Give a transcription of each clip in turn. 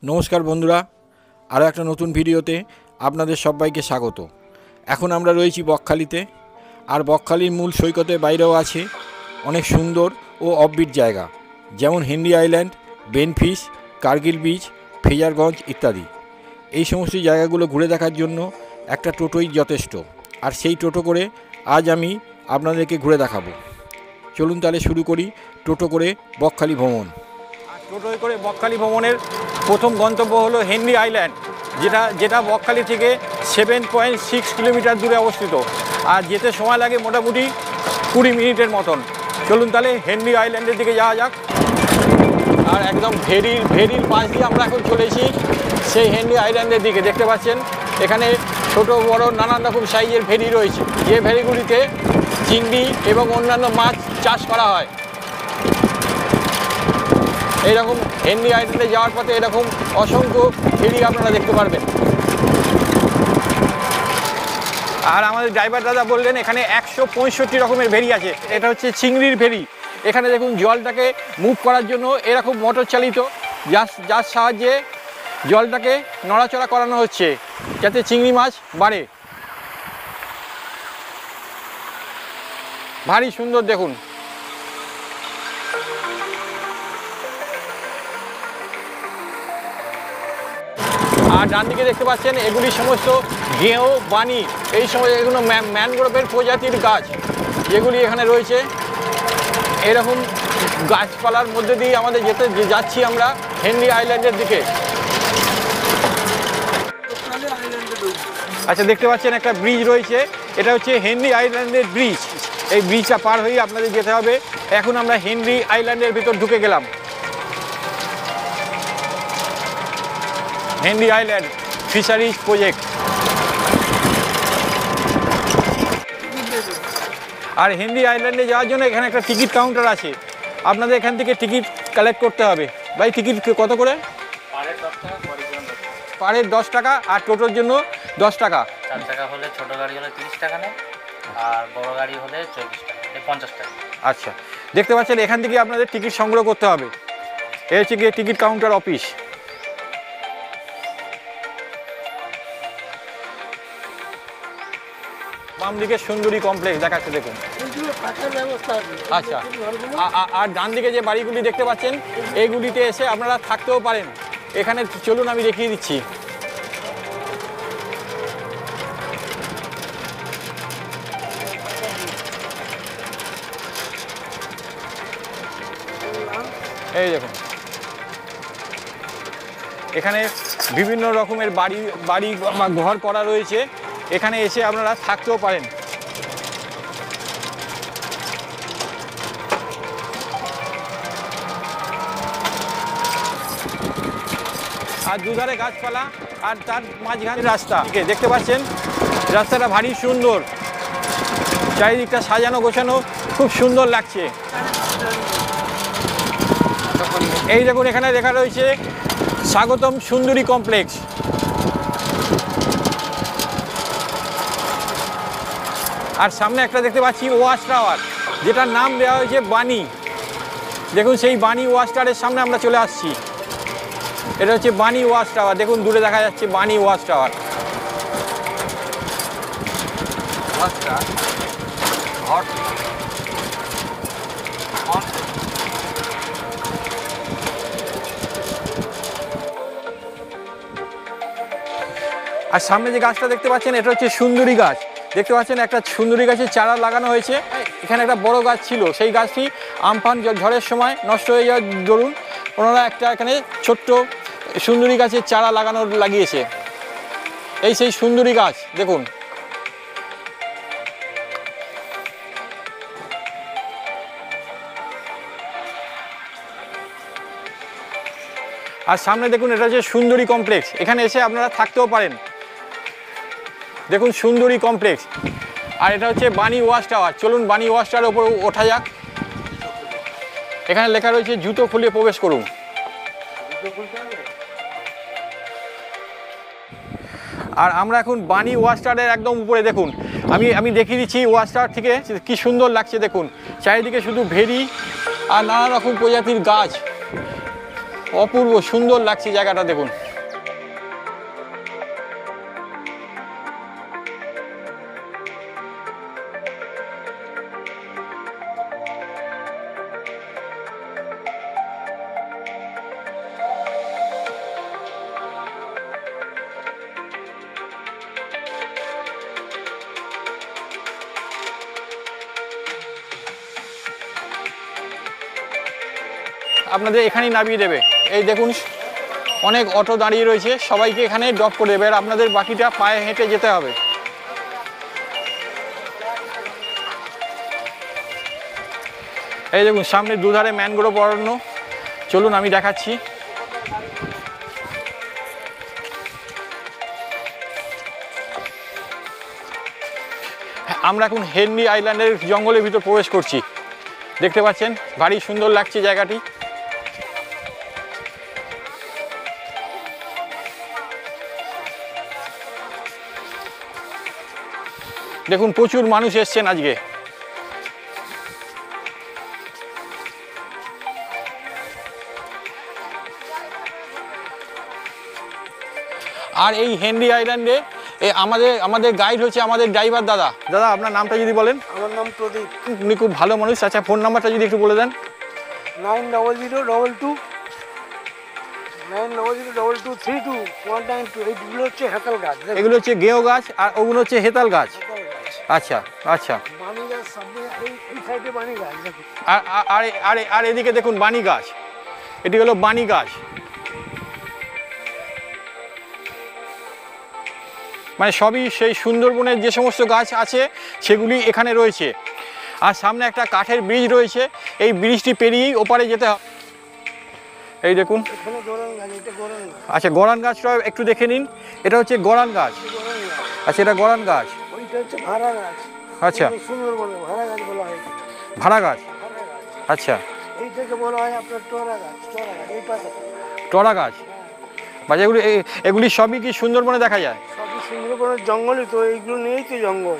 নমস্কার বন্ধুরা, আরও একটা নতুন ভিডিওতে আপনাদের সবাইকে স্বাগত। এখন আমরা রয়েছি বকখালিতে, আর বকখালির মূল সৈকতের বাইরেও আছে অনেক সুন্দর ও অফবিট জায়গা, যেমন Henry island, Benfish, Kargil beach, Fraserganj ইত্যাদি। এই সমস্ত জায়গাগুলো ঘুরে দেখার জন্য একটা টোটোই যথেষ্ট, আর সেই টোটো করে আজ আমি আপনাদেরকে ঘুরে দেখাবো। চলুন তাহলে শুরু করি টোটো করে বকখালি ভ্রমণ। টোটোয় করে বকখালি ভ্রমণের প্রথম গন্তব্য হলো হেনরি আইল্যান্ড, যেটা বকখালি থেকে 7.6 কিলোমিটার দূরে অবস্থিত, আর যেতে সময় লাগে মোটামুটি 20 মিনিটের মতন। চলুন তাহলে হেনরি আইল্যান্ডের দিকে যাওয়া যাক। আর একদম ভেরির পাশ দিয়ে আমরা এখন চলেছি সেই হেনরি আইল্যান্ডের দিকে। দেখতে পাচ্ছেন এখানে ছোট বড় নানান রকম সাইজের ভেরি রয়েছে, যে ভেরিগুলিতে চিংড়ি এবং অন্যান্য মাছ চাষ করা হয়। এইরকম হেনরি আইল্যান্ডে যাওয়ার পথে এরকম অসংখ্য ফেরি আপনারা দেখতে পারবেন। আর আমাদের ড্রাইভার দাদা বললেন এখানে 165 রকমের ভেরি আছে। এটা হচ্ছে চিংড়ির ভেরি। এখানে দেখুন জলটাকে মুভ করার জন্য এরকম মোটর চালিত, যার সাহায্যে জলটাকে নড়াচড়া করানো হচ্ছে যাতে চিংড়ি মাছ বাড়ে। ভারী সুন্দর দেখুন। আর ডান দিকে দেখতে পাচ্ছেন এগুলি সমস্ত গেঁয়ো, বানি, এই সময় এগুলো ম্যানগ্রোভের প্রজাতির গাছ যেগুলি এখানে রয়েছে। এরকম গাছপালার মধ্যে দিয়ে আমাদের যাচ্ছি আমরা হেনরি আইল্যান্ডের দিকে। আচ্ছা, দেখতে পাচ্ছেন একটা ব্রিজ রয়েছে, এটা হচ্ছে হেনরি আইল্যান্ডের ব্রিজ। এই ব্রিজটা পার হয়ে আপনাদের যেতে হবে। এখন আমরা হেনরি আইল্যান্ডের ভিতর ঢুকে গেলাম। Henry island fisheries project. আর হেনরি আইল্যান্ডে যাওয়ার জন্য এখানে একটা টিকিট কাউন্টার আছে, আপনাদের এখান থেকে টিকিট কালেক্ট করতে হবে। ভাই, টিকিট কত করে? পারের 10 টাকা, আর টোটোর জন্য 10 টাকা। 4 টাকা হলে ছোট গাড়ি হলে 30 টাকা নেয়, আর বড় গাড়ি হলে 24 টাকা, 50 টাকা। আচ্ছা, দেখতে পাচ্ছেন এখান থেকে আপনাদের টিকিট সংগ্রহ করতে হবে। এই হচ্ছে গিয়ে টিকিট কাউন্টার অফিস। বাম দিকে সুন্দরী কমপ্লেক্স দেখাচ্ছে, দেখুন। আচ্ছা, আর ডান দিকে যে বাড়িগুলি দেখতে পাচ্ছেন এইগুলিতে এসে আপনারা থাকতেও পারেন। এখানে চলুন আমি দেখিয়ে দিচ্ছি। এই দেখুন, এখানে বিভিন্ন রকমের বাড়ি বা ঘর করা রয়েছে, এখানে এসে আপনারা থাকতেও পারেন। আর দুধারে গাছপালা, আর তার মাঝখানে রাস্তা দেখতে পাচ্ছেন। রাস্তাটা ভারী সুন্দর, চারিদিকটা সাজানো গোছানো, খুব সুন্দর লাগছে। এই দেখুন, এখানে লেখা রয়েছে স্বাগতম সুন্দরী কমপ্লেক্স। আর সামনে একটা দেখতে পাচ্ছি ওয়াচ টাওয়ার, যেটার নাম দেওয়া হয়েছে বানি। দেখুন, সেই বানি ওয়াচ টাওয়ারের সামনে আমরা চলে আসছি। এটা হচ্ছে বানি ওয়াচ টাওয়ার। দেখুন, দূরে দেখা যাচ্ছে বানি ওয়াচ টাওয়ার। আর সামনে যে গাছটা দেখতে পাচ্ছেন এটা হচ্ছে সুন্দরী গাছ। দেখতে পাচ্ছেন একটা সুন্দরী গাছের চারা লাগানো হয়েছে। এখানে একটা বড় গাছ ছিল, সেই গাছটি আমফান ঝড়ের সময় নষ্ট হয়ে যাওয়ার দরুন ওনারা একটা এখানে ছোট্ট সুন্দরী গাছের চারা লাগিয়েছে। এই সেই সুন্দরী গাছ দেখুন। আর সামনে দেখুন, এটা হচ্ছে সুন্দরী কমপ্লেক্স। এখানে এসে আপনারা থাকতেও পারেন। দেখুন, সুন্দরী কমপ্লেক্স। আর এটা হচ্ছে বানি ওয়াচ টাওয়ার। চলুন বানি ওয়াচ টাওয়ারের উপর ওঠা যাক। এখানে লেখা রয়েছে জুতো খুলে প্রবেশ করুন। আর আমরা এখন বানি ওয়াচ টাওয়ারের একদম উপরে। দেখুন, আমি দেখিয়ে দিচ্ছি ওয়াচ টাওয়ার থেকে কি সুন্দর লাগছে। দেখুন, চারিদিকে শুধু ভেরি আর নানা রকম প্রজাতির গাছ। অপূর্ব সুন্দর লাগছে জায়গাটা দেখুন। আপনাদের এখানেই নামিয়ে দেবে। এই দেখুন অনেক অটো দাঁড়িয়ে রয়েছে, সবাইকে এখানে ড্রপ করে দেবে, আর আপনাদের বাকিটা পায়ে হেঁটে যেতে হবে। এই দেখুন সামনে দুধারে ম্যানগ্রোভ অরণ্য, চলুন আমি দেখাচ্ছি। আমরা এখন হেনরি আইল্যান্ডের জঙ্গলের ভিতর প্রবেশ করছি। দেখতে পাচ্ছেন ভারী সুন্দর লাগছে জায়গাটি। দেখুন প্রচুর মানুষ এসছেন আজকে। আর এই হেনরি আইল্যান্ডে আমাদের গাইড হচ্ছে আমাদের ড্রাইভার দাদা। দাদা আপনার নামটা যদি বলেন। আমার নাম প্রদীপ। উনি খুব ভালো মানুষ। আচ্ছা ফোন নাম্বারটা যদি একটু বলে দেন। 90022232 এইগুলো হচ্ছে হেতাল গাছ। এগুলো হচ্ছে গেও গাছ আর ওগুলো হচ্ছে হেতাল গাছ। আচ্ছা আচ্ছা। বানি গাছ সামনে এই সাইডে বানি গাছ দেখুন। আর এদিকে দেখুন বানি গাছ, এটি হলো বানি গাছ। মানে সবই সেই সুন্দরবনের যে সমস্ত গাছ আছে সেগুলি এখানে রয়েছে। আর সামনে একটা কাঠের ব্রিজ রয়েছে, এই ব্রিজটি পেরিয়েই ওপারে যেতে হবে। এই দেখুন এখানে গরান গাছ, এটা গরান গাছ। আচ্ছা গরান গাছটা একটু দেখে নিন। এটা হচ্ছে গরান গাছ। আচ্ছা এটা গরান গাছ। ওইটা হচ্ছে ভাড়া গাছ। আচ্ছা সুন্দরবনে ভাড়া গাছ বলা হয়। ভাড়া গাছ। ভাড়া গাছ। আচ্ছা এইটাকে বলা হয় আপনার টোরা গাছ। টোরা গাছ এই পাশে। টরা গাছ। বা যেগুলি এগুলি সবই কি সুন্দরবনে দেখা যায়? সবই সুন্দরবনের জঙ্গলই তো, এইগুলো নিয়েই তো জঙ্গল।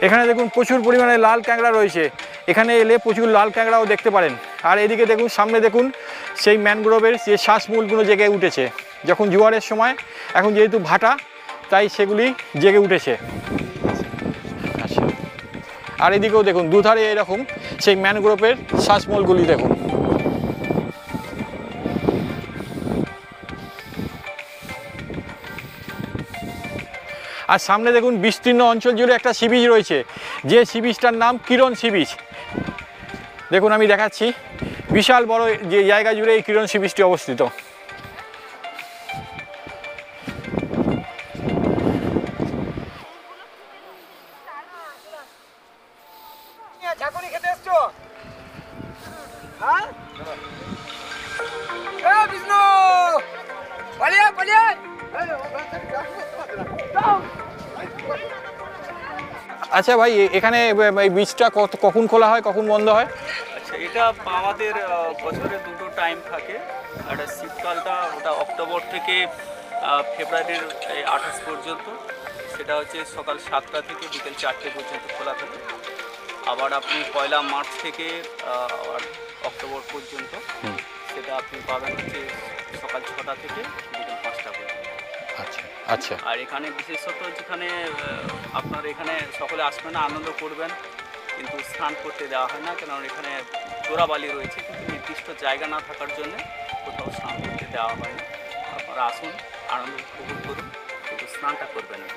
এখানে দেখুন প্রচুর পরিমাণে লাল ক্যাংড়া রয়েছে, এখানে এলে প্রচুর লাল ক্যাংড়াও দেখতে পারেন। আর এদিকে দেখুন সামনে দেখুন সেই ম্যানগ্রোভের যে শ্বাসমূলগুলো জেগে উঠেছে যখন জোয়ারের সময়, এখন যেহেতু ভাটা তাই সেগুলি জেগে উঠেছে। আচ্ছা আর এদিকেও দেখুন দুধারে এরকম সেই ম্যানগ্রোভের শ্বাসমূলগুলি দেখুন। আর সামনে দেখুন বিস্তীর্ণ অঞ্চল জুড়ে একটা সি বিচ রয়েছে, যে সি বিচটার নাম কিরণ সি বিচ। দেখুন আমি দেখাচ্ছি, বিশাল বড় যে জায়গা জুড়ে এই কিরণ সি বিচটি অবস্থিত। আচ্ছা ভাই এখানে এই বীজটা কখন খোলা হয় কখন বন্ধ হয়? আচ্ছা এটা আমাদের বছরে দুটো টাইম থাকে। একটা শীতকালটা ওটা অক্টোবর থেকে ফেব্রুয়ারির 28 পর্যন্ত, সেটা হচ্ছে সকাল 7টা থেকে বিকেল 4টে পর্যন্ত খোলা থাকে। আবার আপনি 1 মার্চ থেকে অক্টোবর পর্যন্ত সেটা আপনি পাবেন হচ্ছে সকাল 6টা থেকে বিকেল 5টা পর্যন্ত। আচ্ছা আচ্ছা। আর এখানে বিশেষত যেখানে আপনার এখানে সকলে আসবেন আনন্দ করবেন, কিন্তু স্নান করতে দেওয়া হয় না, কারণ এখানে চোরাবালি রয়েছে, কিন্তু নির্দিষ্ট জায়গা না থাকার জন্য কোথাও স্নান করতে দেওয়া হয় না। আপনারা আসুন, আনন্দ উপভোগ করুন, কিন্তু স্নানটা করবেন না।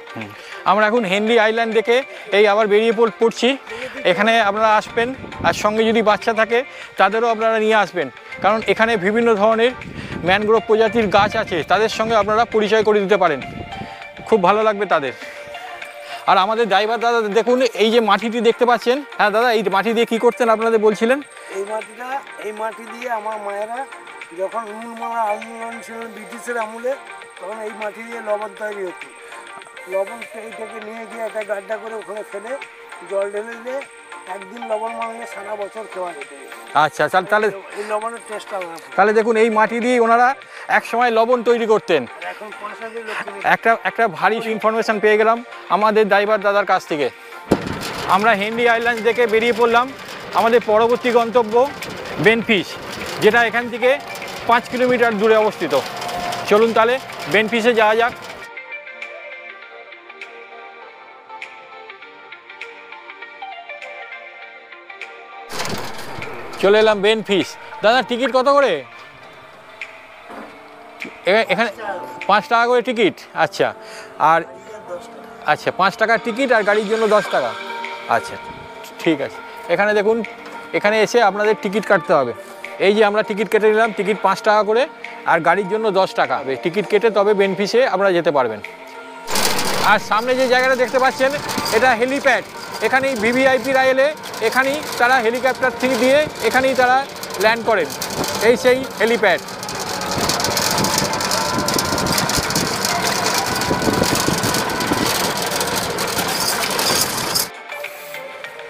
আমরা এখন হেনরি আইল্যান্ড দেখে এই আবার বেরিয়ে পড়ছি। এখানে আপনারা আসবেন, আর সঙ্গে যদি বাচ্চা থাকে তাদেরও আপনারা নিয়ে আসবেন, কারণ এখানে বিভিন্ন ধরনের ম্যানগ্রোভ প্রজাতির গাছ আছে, তাদের সঙ্গে আপনারা পরিচয় করে দিতে পারেন, খুব ভালো লাগবে তাদের। আর আমাদের ড্রাইভার দাদা দেখুন এই যে মাটিটি দেখতে পাচ্ছেন। হ্যাঁ দাদা এই মাটি দিয়ে কী করতেন আপনাদের বলছিলেন? এই মাটি দিয়ে আমার মায়েরা যখন উন্মূলমালা আন্দোলন ছিল ব্রিটিশের আমলে, তখন এই মাটি দিয়ে লবণ তৈরি হতো। লবণ এইটাকে নিয়ে গিয়ে একটা গাড্ডা করে ওখানে ফেলে জল ঢেলে দিলে একদিন লবণ মারলে সারা বছর খাওয়া যেতে। আচ্ছা, তাহলে এই লবণের টেস্ট আলাদা। তাহলে দেখুন এই মাটি দিয়ে ওনারা এক সময় লবণ তৈরি করতেন। আর এখন পয়সা দিয়ে লোক কিনে একটা ভারী ইনফরমেশন পেয়ে গেলাম আমাদের ড্রাইভার দাদার কাছ থেকে। আমরা হেনরি আইল্যান্ড থেকে বেরিয়ে পড়লাম। আমাদের পরবর্তী গন্তব্য বেনফিশ, যেটা এখান থেকে 5 কিলোমিটার দূরে অবস্থিত। চলুন তাহলে বেনফিশে যাওয়া যাক। চলে এলাম বেনফিশ। দাদা টিকিট কত করে? এখানে 5 টাকা করে টিকিট। আচ্ছা, আর আচ্ছা 5 টাকার টিকিট আর গাড়ির জন্য 10 টাকা। আচ্ছা ঠিক আছে। এখানে দেখুন, এখানে এসে আপনাদের টিকিট কাটতে হবে। এই যে আমরা টিকিট কেটে নিলাম, টিকিট 5 টাকা করে আর গাড়ির জন্য 10 টাকা। টিকিট কেটে তবে বেনফিশে আপনারা যেতে পারবেন। আর সামনে যে জায়গাটা দেখতে পাচ্ছেন এটা হেলিপ্যাড। এখানেই ভিভিআইপিরা এলে এখানেই তারা হেলিকপ্টার থেকে দিয়ে এখানেই তারা ল্যান্ড করেন। এই সেই হেলিপ্যাড।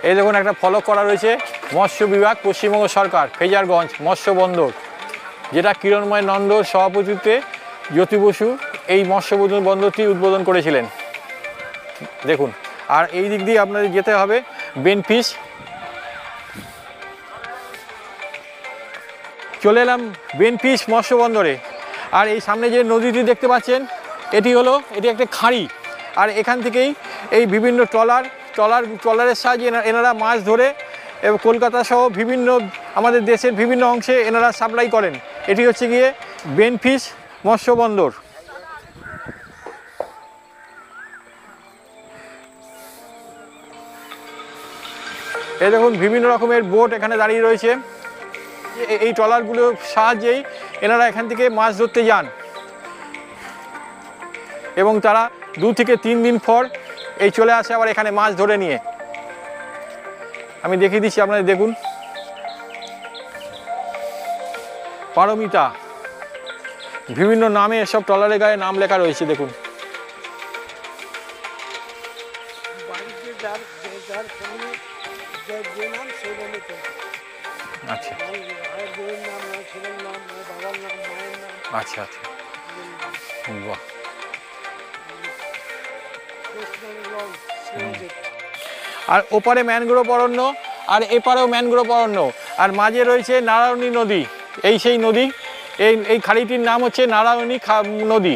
এই দেখুন একটা ফলক করা রয়েছে, মৎস্য বিভাগ, পশ্চিমবঙ্গ সরকার, ফেজারগঞ্জ মৎস্য বন্দর, যেটা কিরণময় নন্দর সভাপতিত্বে জ্যোতি বসু এই মৎস্য বন্দরটি উদ্বোধন করেছিলেন। দেখুন, আর এই দিক দিয়ে আপনাদের যেতে হবে বেনফিশ। চলে এলাম বেনফিশ মৎস্য বন্দরে। আর এই সামনে যে নদীটি দেখতে পাচ্ছেন এটি একটা খাঁড়ি। আর এখান থেকেই এই বিভিন্ন ট্রলারের সাহায্যে এনারা মাছ ধরে এবং কলকাতা সহ বিভিন্ন আমাদের দেশের বিভিন্ন অংশে এনারা সাপ্লাই করেন। এটি হচ্ছে গিয়ে বেনফিশ মৎস্য বন্দর। এই দেখুন বিভিন্ন রকমের বোট এখানে দাঁড়িয়ে রয়েছে। এই ট্রলারগুলোর সাহায্যেই এনারা এখান থেকে মাছ ধরতে যান এবং তারা 2 থেকে 3 দিন পর এই চলে আসে আবার এখানে মাছ ধরে নিয়ে। আমি দেখিয়ে দিচ্ছি আপনাদের, দেখুন পারমিতা, বিভিন্ন নামে এসব ট্রলারের গায়ে নাম লেখা রয়েছে। দেখুন বাড়িতে যার ফ্যামিলি যে নাম সেই নামে চলছে। আচ্ছা আর বউয়ের নাম নয়, ছেলের নাম নয়, বাবার নাম, মায়ের নাম। আচ্ছা আচ্ছা, বাহ। আর ওপারে ম্যানগ্রোভ অরণ্য আর এপারেও ম্যানগ্রোভ অরণ্য, আর মাঝে রয়েছে নারায়ণী নদী। এই সেই নদী, এই খাড়িটির নাম হচ্ছে নারায়ণী নদী।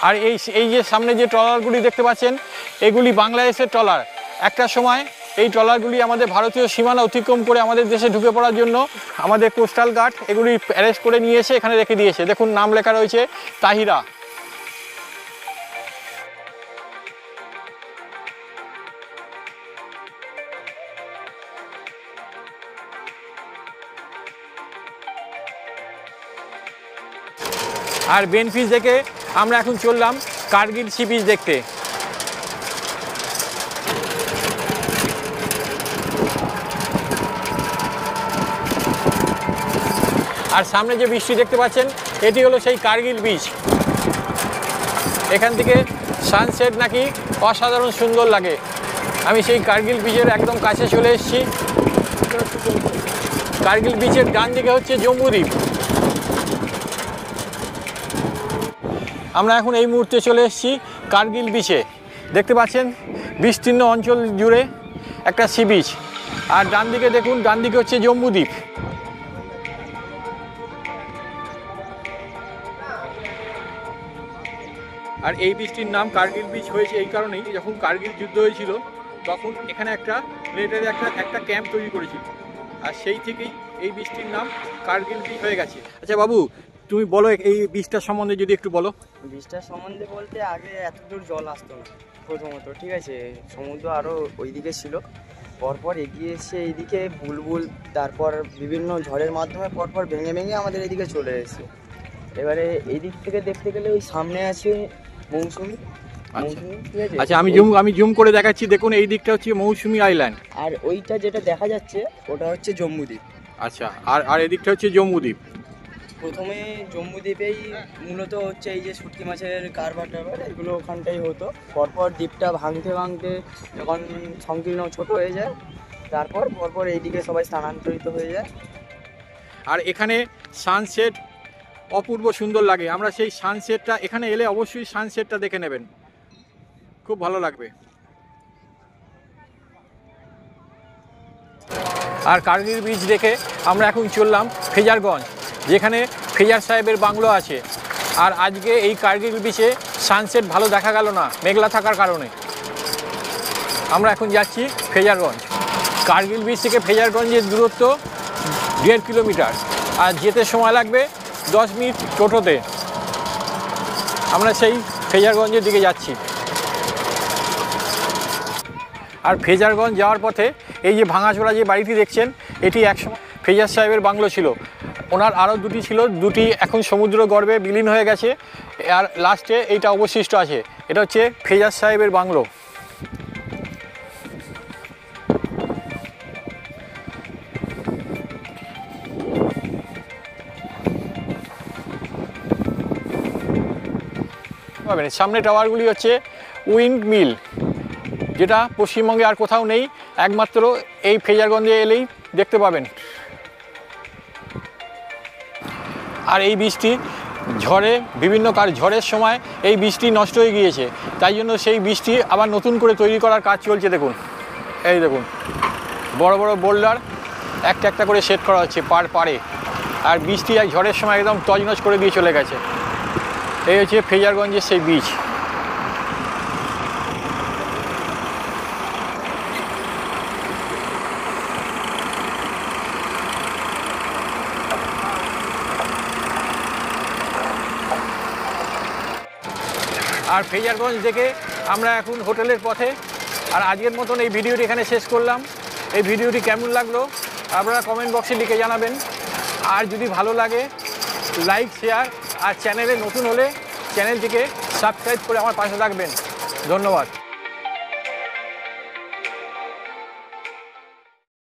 আর এই যে সামনে যে ট্রলারগুলি দেখতে পাচ্ছেন এগুলি বাংলাদেশের ট্রলার। একটা সময় এই ট্রলারগুলি আমাদের ভারতীয় সীমানা অতিক্রম করে আমাদের দেশে ঢুকে পড়ার জন্য আমাদের কোস্টাল গার্ড এগুলি অ্যারেস্ট করে নিয়ে এসে এখানে রেখে দিয়েছে। দেখুন নাম লেখা রয়েছে তাহিরা। আর বেনফিশ দেখে আমরা এখন চললাম কার্গিল সি বিচ দেখতে। আর সামনে যে বীজটি দেখতে পাচ্ছেন এটি হলো সেই কার্গিল বীচ। এখান থেকে সানসেট নাকি অসাধারণ সুন্দর লাগে। আমি সেই কার্গিল বীচের একদম কাছে চলে এসেছি। কার্গিল বীচের ডান দিকে হচ্ছে জম্বুদ্বীপ। আমরা এখন এই মুহূর্তে চলে এসেছি কার্গিল বিচে। দেখতে পাচ্ছেন বিস্তীর্ণ অঞ্চল জুড়ে একটা সি বিচ। আর ডান দিকে দেখুন, ডান দিকে হচ্ছে জম্বুদ্বীপ। আর এই বীচটির নাম কার্গিল বীচ হয়েছে এই কারণেই, যখন কার্গিল যুদ্ধ হয়েছিল তখন এখানে একটা মিলিটারি একটা ক্যাম্প তৈরি করেছিল, আর সেই থেকেই এই বীচটির নাম কার্গিল বীচ হয়ে গেছে। আচ্ছা বাবু, তুমি বলো এই বীচটার সম্বন্ধে যদি একটু বলো। বীজটার সম্বন্ধে বলতে আগে এত দূর জল আসতো না প্রথমত, ঠিক আছে। সমুদ্র আরও ওইদিকে ছিল, পরপর এগিয়ে এসে এইদিকে বুলবুল, তারপর বিভিন্ন ঝড়ের মাধ্যমে পরপর ভেঙে ভেঙে আমাদের এদিকে চলে এসেছে। এবারে এই দিক থেকে দেখতে গেলে ওই সামনে আছে মৌসুমি। ঠিক আছে, আচ্ছা আমি জুম করে দেখাচ্ছি। দেখুন এই দিকটা হচ্ছে মৌসুমি আইল্যান্ড, আর ওইটা যেটা দেখা যাচ্ছে ওটা হচ্ছে জম্বুদ্বীপ। আচ্ছা, আর এদিকটা হচ্ছে জম্বুদ্বীপ। প্রথমে জম্বুদ্বীপেই মূলত হচ্ছে এই যে শুটকি মাছের কারবার টারবার এগুলো ওখানটাই হতো। পরপর দ্বীপটা ভাঙতে ভাঙতে যখন সংকীর্ণ ছোট হয়ে যায়, তারপর পরপর এইদিকে সবাই স্থানান্তরিত হয়ে যায়। আর এখানে সানসেট অপূর্ব সুন্দর লাগে। আমরা সেই সানসেটটা এখানে এলে অবশ্যই সানসেটটা দেখে নেবেন, খুব ভালো লাগবে। আর কার্গিল বিচ দেখে আমরা এখন চললাম ফেজারগঞ্জ, যেখানে ফেজার সাহেবের বাংলো আছে। আর আজকে এই কার্গিল বিচে সানসেট ভালো দেখা গেল না মেঘলা থাকার কারণে। আমরা এখন যাচ্ছি ফেজারগঞ্জ। কার্গিল বিচ থেকে ফেজারগঞ্জের দূরত্ব 1.5 কিলোমিটার, আর যেতে সময় লাগবে 10 মিনিট টোটোতে। আমরা সেই ফেজারগঞ্জের দিকে যাচ্ছি। আর ফেজারগঞ্জ যাওয়ার পথে এই যে ভাঙাচোরা যে বাড়িটি দেখছেন, এটি একসময় ফেজার সাহেবের বাংলো ছিল। ওনার আরও দুটি ছিল, দুটি এখন সমুদ্র গর্ভে বিলীন হয়ে গেছে। আর লাস্টে এইটা অবশিষ্ট আছে, এটা হচ্ছে ফেজার সাহেবের বাংলো। সামনে টাওয়ারগুলি হচ্ছে উইন্ড মিল, যেটা পশ্চিমবঙ্গে আর কোথাও নেই, একমাত্র এই ফেজারগঞ্জে এলেই দেখতে পাবেন। আর এই বীজটি ঝড়ের সময় এই বীজটি নষ্ট হয়ে গিয়েছে, তাই জন্য সেই বীজটি আবার নতুন করে তৈরি করার কাজ চলছে। দেখুন, এই দেখুন বড় বড় বোল্ডার একটা একটা করে সেট করা হচ্ছে পাড়ে। আর বীজটি এক ঝড়ের সময় একদম তছনছ করে দিয়ে চলে গেছে। এই হচ্ছে ফেজারগঞ্জের সেই বীজ। আর ফেজারগঞ্জ দেখে আমরা এখন হোটেলের পথে। আর আজকের মতন এই ভিডিওটি এখানে শেষ করলাম। এই ভিডিওটি কেমন লাগলো আপনারা কমেন্ট বক্সে লিখে জানাবেন। আর যদি ভালো লাগে লাইক, শেয়ার, আর চ্যানেলে নতুন হলে চ্যানেলটিকে সাবস্ক্রাইব করে আমার পাশে থাকবেন। ধন্যবাদ।